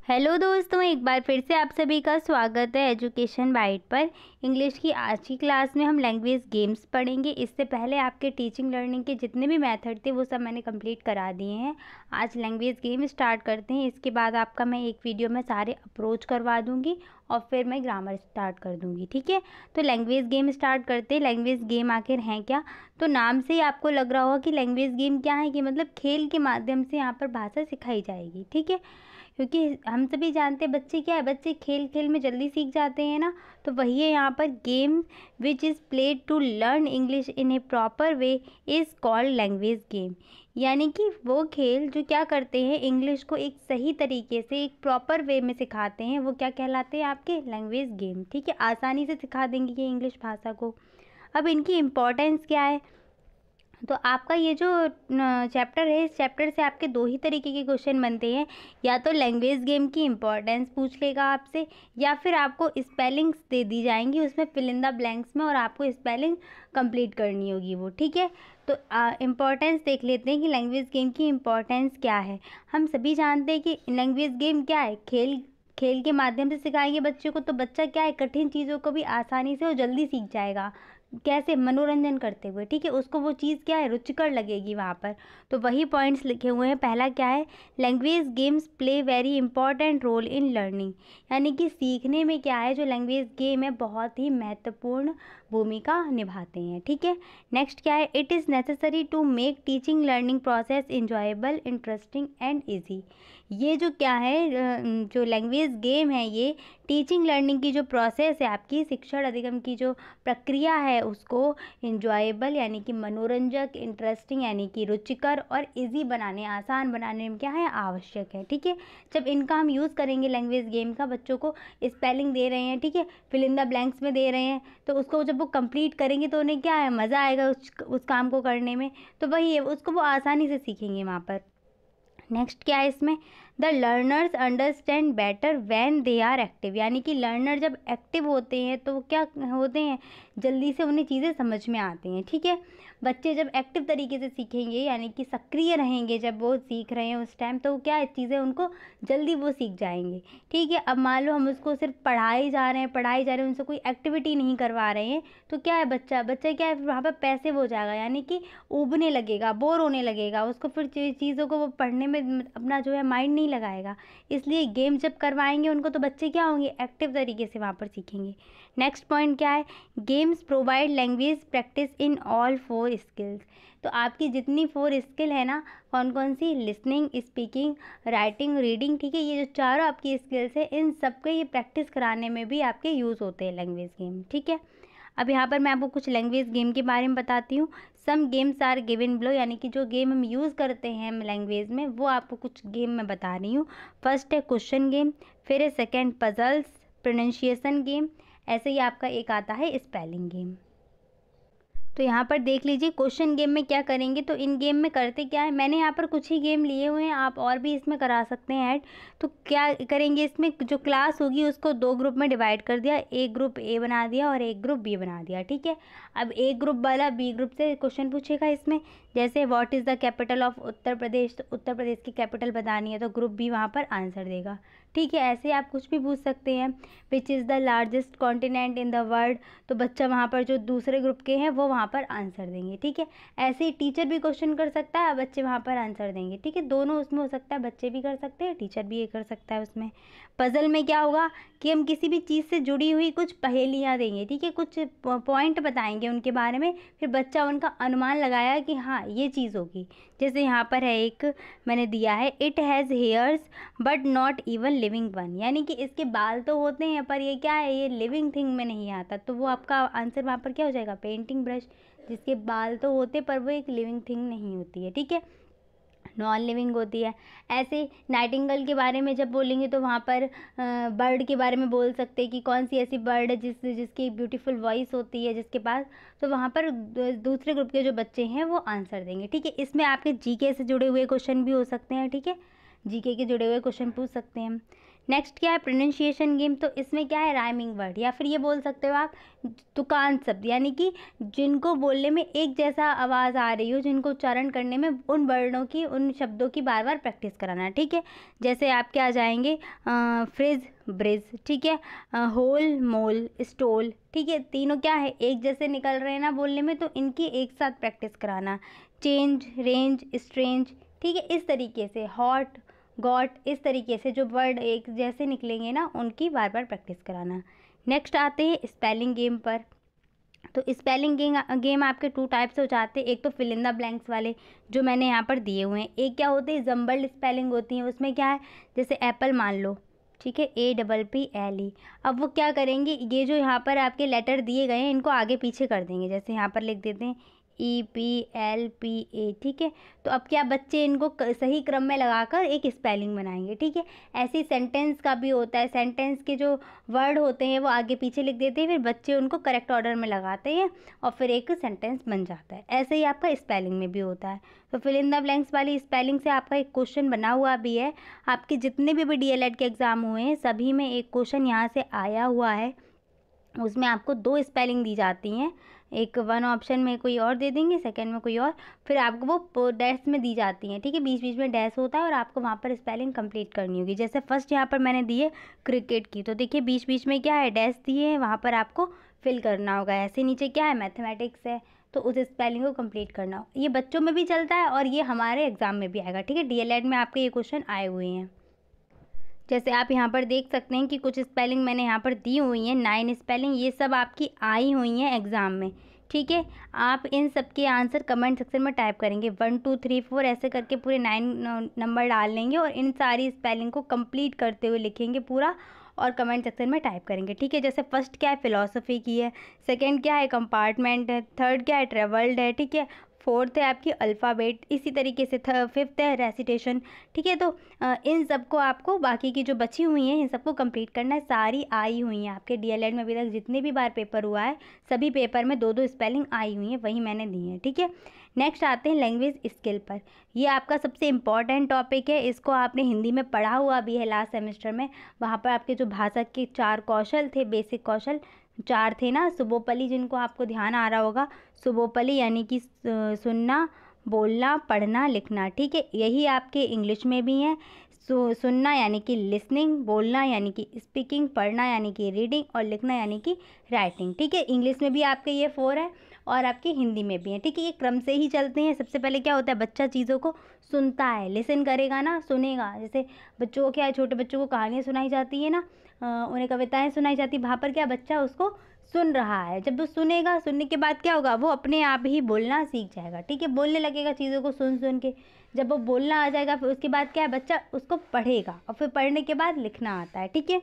Hello दोस्तों, एक बार फिर से आप सभी का स्वागत है एजुकेशन बाइट पर। इंग्लिश की आज की क्लास में हम लैंग्वेज गेम्स पढ़ेंगे। इससे पहले आपके टीचिंग लर्निंग के जितने भी मेथड थे वो सब मैंने कंप्लीट करा दिए हैं। आज लैंग्वेज गेम स्टार्ट करते हैं। इसके बाद आपका मैं एक वीडियो में सारे अप्रोच करवा दूँगी और फिर मैं ग्रामर स्टार्ट कर दूँगी, ठीक है। तो लैंग्वेज गेम स्टार्ट करते हैं। लैंग्वेज गेम आखिर हैं क्या? तो नाम से ही आपको लग रहा होगा कि लैंग्वेज गेम क्या है, कि मतलब खेल के माध्यम से यहाँ पर भाषा सिखाई जाएगी, ठीक है। क्योंकि हम सभी जानते हैं बच्चे क्या है, बच्चे खेल खेल में जल्दी सीख जाते हैं ना। तो वही है यहाँ पर, game which is played to learn English in a proper way is called language game. यानी कि वो खेल जो क्या करते हैं, इंग्लिश को एक सही तरीके से एक प्रॉपर वे में सिखाते हैं, वो क्या कहलाते हैं आपके? लैंग्वेज गेम, ठीक है। आसानी से सिखा देंगे ये इंग्लिश भाषा को। अब इनकी इम्पोर्टेंस क्या है? तो आपका ये जो चैप्टर है, इस चैप्टर से आपके दो ही तरीके के क्वेश्चन बनते हैं। या तो लैंग्वेज गेम की इम्पोर्टेंस पूछ लेगा आपसे, या फिर आपको स्पेलिंग्स दे दी जाएंगी उसमें फिल इन द ब्लैंक्स में, और आपको स्पेलिंग कंप्लीट करनी होगी वो, ठीक है। तो इम्पोर्टेंस देख लेते हैं कि लैंग्वेज गेम की इम्पोर्टेंस क्या है। हम सभी जानते हैं कि लैंग्वेज गेम क्या है, खेल खेल के माध्यम से सिखाएंगे बच्चे को। तो बच्चा क्या है, कठिन चीज़ों को भी आसानी से और जल्दी सीख जाएगा। कैसे? मनोरंजन करते हुए, ठीक है। उसको वो चीज़ क्या है, रुचिकर लगेगी वहाँ पर। तो वही पॉइंट्स लिखे हुए हैं। पहला क्या है, language games play very important role in learning. यानी कि सीखने में क्या है, जो लैंग्वेज गेम है बहुत ही महत्वपूर्ण भूमिका निभाते हैं, ठीक है। नेक्स्ट क्या है, it is necessary to make teaching learning process enjoyable, interesting and easy. ये जो क्या है, जो लैंग्वेज गेम है, ये टीचिंग लर्निंग की जो प्रोसेस है, आपकी शिक्षण अधिगम की जो प्रक्रिया है, उसको इंजॉयबल यानी कि मनोरंजक, इंटरेस्टिंग यानी कि रुचिकर, और इजी बनाने, आसान बनाने में क्या है, आवश्यक है, ठीक है। जब इनका हम यूज़ करेंगे लैंग्वेज गेम का, बच्चों को स्पेलिंग दे रहे हैं, ठीक है, फिल इन द ब्लैंक्स में दे रहे हैं, तो उसको जब वो कंप्लीट करेंगे तो उन्हें क्या है, मज़ा आएगा उस काम को करने में। तो वही है, उसको वो आसानी से सीखेंगे वहाँ पर। नेक्स्ट क्या है इसमें, the learners understand better when they are active. यानी कि लर्नर जब एक्टिव होते हैं तो वो क्या होते हैं, जल्दी से उन्हें चीज़ें समझ में आती हैं, ठीक है। बच्चे जब एक्टिव तरीके से सीखेंगे, यानी कि सक्रिय रहेंगे जब वो सीख रहे हैं उस टाइम, तो क्या है, चीज़ें उनको जल्दी वो सीख जाएंगे, ठीक है। अब मान लो हम उसको सिर्फ पढ़ाई जा रहे हैं, उनसे कोई एक्टिविटी नहीं करवा रहे हैं, तो क्या है, बच्चा क्या है, वहाँ पर पैसिव हो जाएगा, यानी कि ऊबने लगेगा, बोर होने लगेगा, उसको फिर चीज़ों को वो पढ़ने में अपना जो है माइंड नहीं लगाएगा। इसलिए गेम जब करवाएंगे उनको, तो बच्चे क्या होंगे, एक्टिव तरीके से वहाँ पर सीखेंगे। नेक्स्ट पॉइंट क्या है, games provide language practice in all 4 skills. तो आपकी जितनी 4 स्किल है ना, कौन कौन सी, लिसनिंग, स्पीकिंग, राइटिंग, रीडिंग, ठीक है, ये जो चारों आपकी स्किल्स है, इन सबके ये प्रैक्टिस कराने में भी आपके यूज़ होते हैं लैंग्वेज गेम, ठीक है। अब यहाँ पर मैं आपको कुछ लैंग्वेज गेम के बारे में बताती हूँ। Some games are given below, यानी कि जो गेम हम यूज़ करते हैं लैंग्वेज में, वो आपको कुछ गेम मैं बता रही हूँ। फर्स्ट है क्वेश्चन गेम, फिर है सेकंड पजल्स, प्रोनाउंसिएशन गेम, ऐसे ही आपका एक आता है स्पेलिंग गेम। तो यहाँ पर देख लीजिए, क्वेश्चन गेम में क्या करेंगे, तो इन गेम में करते क्या है, मैंने यहाँ पर कुछ ही गेम लिए हुए हैं, आप और भी इसमें करा सकते हैं ऐड। तो क्या करेंगे, इसमें जो क्लास होगी उसको 2 ग्रुप में डिवाइड कर दिया, एक ग्रुप ए बना दिया और एक ग्रुप बी बना दिया, ठीक है। अब एक ग्रुप वाला बी ग्रुप से क्वेश्चन पूछेगा इसमें, जैसे what is the capital of Uttar Pradesh, तो उत्तर प्रदेश की कैपिटल बतानी है, तो ग्रुप बी वहाँ पर आंसर देगा, ठीक है। ऐसे आप कुछ भी पूछ सकते हैं। Which is the largest continent in the world, तो बच्चा वहाँ पर जो दूसरे ग्रुप के हैं वो वहाँ पर आंसर देंगे, ठीक है। ऐसे ही टीचर भी क्वेश्चन कर सकता है, बच्चे वहाँ पर आंसर देंगे, ठीक है। दोनों उसमें हो सकता है, बच्चे भी कर सकते हैं, टीचर भी ये कर सकता है उसमें। पज़ल में क्या होगा कि हम किसी भी चीज़ से जुड़ी हुई कुछ पहेलियाँ देंगे, ठीक है, कुछ पॉइंट बताएंगे उनके बारे में, फिर बच्चा उनका अनुमान लगाया कि हाँ ये चीज़ होगी। जैसे यहाँ पर है, एक मैंने दिया है, it has hairs but not even living one. यानी कि इसके बाल तो होते हैं पर ये क्या है, ये लिविंग थिंग में नहीं आता। तो वो आपका आंसर वहाँ पर क्या हो जाएगा, पेंटिंग ब्रश, जिसके बाल तो होते पर वो एक लिविंग थिंग नहीं होती है, ठीक है, नॉन लिविंग होती है। ऐसे नाइटिंगेल के बारे में जब बोलेंगे तो वहाँ पर बर्ड के बारे में बोल सकते हैं कि कौन सी ऐसी बर्ड है जिसकी ब्यूटीफुल वॉइस होती है जिसके पास, तो वहाँ पर दूसरे ग्रुप के जो बच्चे हैं वो आंसर देंगे, ठीक है। इसमें आपके जीके से जुड़े हुए क्वेश्चन भी हो सकते हैं, ठीक है। जीके के जुड़े हुए क्वेश्चन पूछ सकते हैं हम। नेक्स्ट क्या है, प्रोनाउंसिएशन गेम। तो इसमें क्या है, राइमिंग वर्ड, या फिर ये बोल सकते हो आप तुकान शब्द, यानी कि जिनको बोलने में एक जैसा आवाज़ आ रही हो, जिनको उच्चारण करने में उन वर्णों की, उन शब्दों की बार बार प्रैक्टिस कराना। ठीक है, जैसे आपके आ जाएंगे फ्रिज, ब्रिज, ठीक है, होल, मोल, स्टोल। ठीक है, तीनों क्या है, एक जैसे निकल रहे हैं ना बोलने में, तो इनकी एक साथ प्रैक्टिस कराना। चेंज, रेंज, स्ट्रेंज, ठीक है, इस तरीके से हॉट, गॉट, इस तरीके से जो वर्ड एक जैसे निकलेंगे ना उनकी बार बार प्रैक्टिस कराना। नेक्स्ट आते हैं स्पेलिंग गेम पर। तो स्पेलिंग गेम आपके 2 टाइप्स हो जाते हैं। एक तो फिल इन द ब्लैंक्स वाले जो मैंने यहाँ पर दिए हुए हैं, एक क्या होते हैं जम्बल्ड स्पेलिंग होती है। उसमें क्या है, जैसे एप्पल मान लो, ठीक है, APPLE। अब वो क्या करेंगे, ये जो यहाँ पर आपके लेटर दिए गए हैं इनको आगे पीछे कर देंगे। जैसे यहाँ पर लिख देते हैं EPLPA, ठीक है। तो अब क्या, बच्चे इनको सही क्रम में लगाकर एक स्पेलिंग बनाएंगे। ठीक है, ऐसे ही सेंटेंस का भी होता है, सेंटेंस के जो वर्ड होते हैं वो आगे पीछे लिख देते हैं, फिर बच्चे उनको करेक्ट ऑर्डर में लगाते हैं और फिर एक सेंटेंस बन जाता है। ऐसे ही आपका स्पेलिंग में भी होता है। तो फिल इन द ब्लैंक्स वाली स्पेलिंग से आपका एक क्वेश्चन बना हुआ भी है। आपके जितने भी DLED के एग्ज़ाम हुए हैं सभी में एक क्वेश्चन यहाँ से आया हुआ है। उसमें आपको 2 स्पेलिंग दी जाती हैं, एक 1 ऑप्शन में कोई और दे देंगे, सेकंड में कोई और, फिर आपको वो डैश में दी जाती हैं। ठीक है, बीच बीच में डैश होता है और आपको वहाँ पर स्पेलिंग कंप्लीट करनी होगी। जैसे फर्स्ट यहाँ पर मैंने दी है क्रिकेट की, तो देखिए बीच बीच में क्या है, डैश दिए हैं, वहाँ पर आपको फिल करना होगा। ऐसे नीचे क्या है, मैथमेटिक्स है, तो उस स्पेलिंग को कंप्लीट करना हो। ये बच्चों में भी चलता है और ये हमारे एग्ज़ाम में भी आएगा। ठीक है, DLED में आपके ये क्वेश्चन आए हुए हैं। जैसे आप यहाँ पर देख सकते हैं कि कुछ स्पेलिंग मैंने यहाँ पर दी हुई हैं, 9 स्पेलिंग, ये सब आपकी आई हुई हैं एग्ज़ाम में। ठीक है, आप इन सब के आंसर कमेंट सेक्शन में टाइप करेंगे, 1 2 3 4 ऐसे करके पूरे 9 नंबर डाल लेंगे और इन सारी स्पेलिंग को कंप्लीट करते हुए लिखेंगे पूरा और कमेंट सेक्शन में टाइप करेंगे। ठीक है, जैसे फर्स्ट क्या है, फिलॉसफी की है, सेकंड क्या है, कंपार्टमेंट है, थर्ड क्या है, ट्रेवल्ड है, ठीक है, फोर्थ है आपकी अल्फ़ाबेट, इसी तरीके से फिफ्थ है रेसिटेशन। ठीक है, तो इन सबको आपको बाकी की जो बची हुई हैं इन सबको कंप्लीट करना है। सारी आई हुई हैं आपके DLED में अभी तक जितने भी बार पेपर हुआ है सभी पेपर में 2-2 स्पेलिंग आई हुई हैं, वही मैंने दी हैं। ठीक है, नेक्स्ट आते हैं लैंग्वेज स्किल पर। ये आपका सबसे इम्पॉर्टेंट टॉपिक है, इसको आपने हिंदी में पढ़ा हुआ भी है लास्ट सेमेस्टर में। वहाँ पर आपके जो भाषा के 4 कौशल थे, बेसिक कौशल 4 थे ना, सुबोपली, जिनको आपको ध्यान आ रहा होगा, सुबोपली यानी कि सुनना, बोलना, पढ़ना, लिखना। ठीक है, यही आपके इंग्लिश में भी हैं। सुनना यानी कि लिसनिंग, बोलना यानी कि स्पीकिंग, पढ़ना यानी कि रीडिंग और लिखना यानी कि राइटिंग। ठीक है, इंग्लिश में भी आपके ये 4 है और आपके हिंदी में भी है। ठीक है, ये क्रम से ही चलते हैं। सबसे पहले क्या होता है, बच्चा चीज़ों को सुनता है, लिसन करेगा ना, सुनेगा। जैसे बच्चों को क्या है, छोटे बच्चों को कहानियाँ सुनाई जाती है ना, उन्हें कविताएं सुनाई जाती है, वहाँ पर क्या बच्चा उसको सुन रहा है। जब वो सुनेगा, सुनने के बाद क्या होगा, वो अपने आप ही बोलना सीख जाएगा। ठीक है, बोलने लगेगा चीज़ों को सुन सुन के। जब वो बोलना आ जाएगा फिर उसके बाद क्या है, बच्चा उसको पढ़ेगा और फिर पढ़ने के बाद लिखना आता है। ठीक है,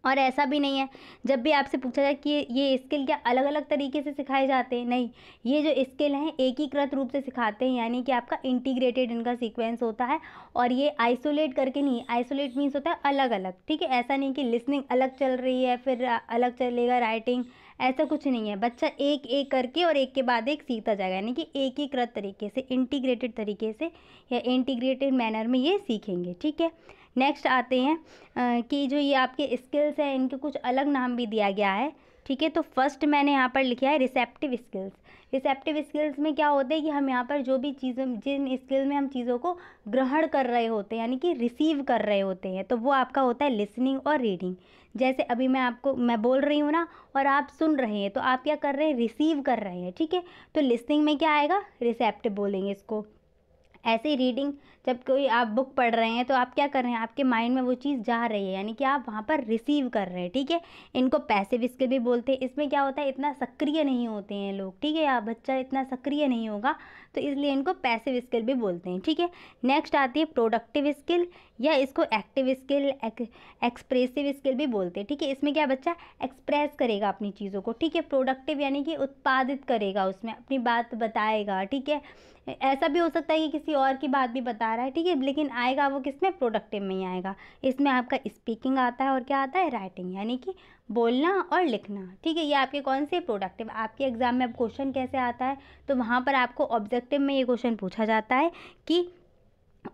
और ऐसा भी नहीं है जब भी आपसे पूछा जाए कि ये स्किल क्या अलग अलग तरीके से सिखाए जाते हैं, नहीं, ये जो स्किल हैं एकीकृत रूप से सिखाते हैं, यानी कि आपका इंटीग्रेटेड इनका सीक्वेंस होता है और ये आइसोलेट करके नहीं, आइसोलेट मीन्स होता है अलग अलग। ठीक है, ऐसा नहीं कि लिसनिंग अलग चल रही है फिर अलग चलेगा राइटिंग, ऐसा कुछ नहीं है। बच्चा एक एक करके और एक के बाद एक सीखता जाएगा, यानी कि एकीकृत तरीके से, इंटीग्रेटेड तरीके से या इंटीग्रेटेड मैनर में ये सीखेंगे। ठीक है, नेक्स्ट आते हैं कि जो ये आपके स्किल्स हैं इनके कुछ अलग नाम भी दिया गया है। ठीक है, तो फर्स्ट मैंने यहाँ पर लिखा है रिसेप्टिव स्किल्स। रिसेप्टिव स्किल्स में क्या होता है कि हम यहाँ पर जो भी चीज़ों, जिन स्किल में हम चीज़ों को ग्रहण कर रहे होते हैं, यानी कि रिसीव कर रहे होते हैं, तो वो आपका होता है लिसनिंग और रीडिंग। जैसे अभी मैं बोल रही हूँ ना और आप सुन रहे हैं, तो आप क्या कर रहे हैं, रिसीव कर रहे हैं। ठीक है, तो लिसनिंग में क्या आएगा, रिसेप्टिव बोलेंगे इसको। ऐसे ही रीडिंग, जब कोई आप बुक पढ़ रहे हैं तो आप क्या कर रहे हैं, आपके माइंड में वो चीज़ जा रही है, यानी कि आप वहाँ पर रिसीव कर रहे हैं। ठीक है, इनको पैसिव स्किल भी बोलते हैं। इसमें क्या होता है, इतना सक्रिय नहीं होते हैं लोग। ठीक है, या बच्चा इतना सक्रिय नहीं होगा, तो इसलिए इनको पैसिव स्किल भी बोलते हैं। ठीक है, नेक्स्ट आती है प्रोडक्टिव स्किल, या इसको एक्टिव स्किल, एक्सप्रेसिव स्किल भी बोलते हैं। ठीक है, इसमें क्या बच्चा एक्सप्रेस करेगा अपनी चीज़ों को। ठीक है, प्रोडक्टिव यानी कि उत्पादित करेगा, उसमें अपनी बात बताएगा। ठीक है, ऐसा भी हो सकता है कि किसी और की बात भी बता रहा है। ठीक है, लेकिन आएगा वो किसमें, प्रोडक्टिव में ही आएगा। इसमें आपका स्पीकिंग आता है और क्या आता है, राइटिंग, यानी कि बोलना और लिखना। ठीक है, ये आपके कौन से प्रोडक्टिव। आपके एग्जाम में अब क्वेश्चन कैसे आता है, तो वहाँ पर आपको ऑब्जेक्टिव में ये क्वेश्चन पूछा जाता है कि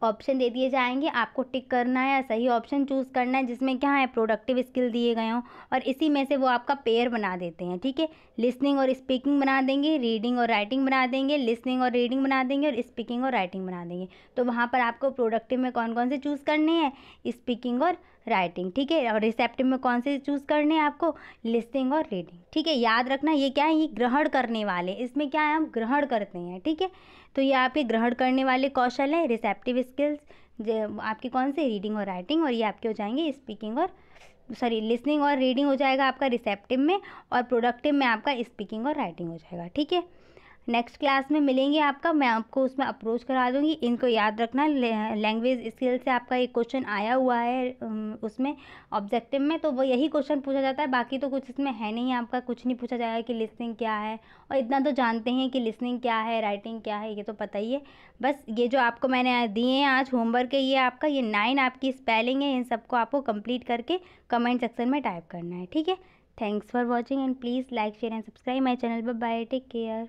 ऑप्शन दे दिए जाएंगे, आपको टिक करना है, सही ऑप्शन चूज़ करना है जिसमें क्या है प्रोडक्टिव स्किल दिए गए हों, और इसी में से वो आपका पेयर बना देते हैं। ठीक है, लिसनिंग और स्पीकिंग बना देंगे, रीडिंग और राइटिंग बना देंगे, लिसनिंग और रीडिंग बना देंगे, और स्पीकिंग और राइटिंग बना देंगे। तो वहाँ पर आपको प्रोडक्टिव में कौन कौन से चूज़ करने हैं, स्पीकिंग और राइटिंग। ठीक है, और रिसेप्टिव में कौन से चूज़ करने हैं आपको, लिसनिंग और रीडिंग। ठीक है, याद रखना ये क्या है, ये ग्रहण करने वाले, इसमें क्या है हम ग्रहण करते हैं। ठीक है, तो ये आपके ग्रहण करने वाले कौशल है, रिसेप्टिव स्किल्स जो आपकी कौन से, रीडिंग और राइटिंग, और ये आपके हो जाएंगे स्पीकिंग और सॉरी लिसनिंग और रीडिंग हो जाएगा आपका रिसेप्टिव में, और प्रोडक्टिव में आपका स्पीकिंग और राइटिंग हो जाएगा। ठीक है, नेक्स्ट क्लास में मिलेंगे आपका, मैं आपको उसमें अप्रोच करा दूंगी। इनको याद रखना, लैंग्वेज स्किल से आपका एक क्वेश्चन आया हुआ है उसमें ऑब्जेक्टिव में, तो वो यही क्वेश्चन पूछा जाता है, बाकी तो कुछ इसमें है नहीं, आपका कुछ नहीं पूछा जाएगा कि लिसनिंग क्या है, और इतना तो जानते हैं कि लिसनिंग क्या है, राइटिंग क्या है, ये तो पता ही है। बस ये जो आपको मैंने दिए हैं आज होमवर्क है, ये आपका ये 9 आपकी स्पेलिंग है, इन सबको आपको कंप्लीट करके कमेंट सेक्शन में टाइप करना है। ठीक है, thanks for watching and please like share and subscribe my channel. Bye bye, take care.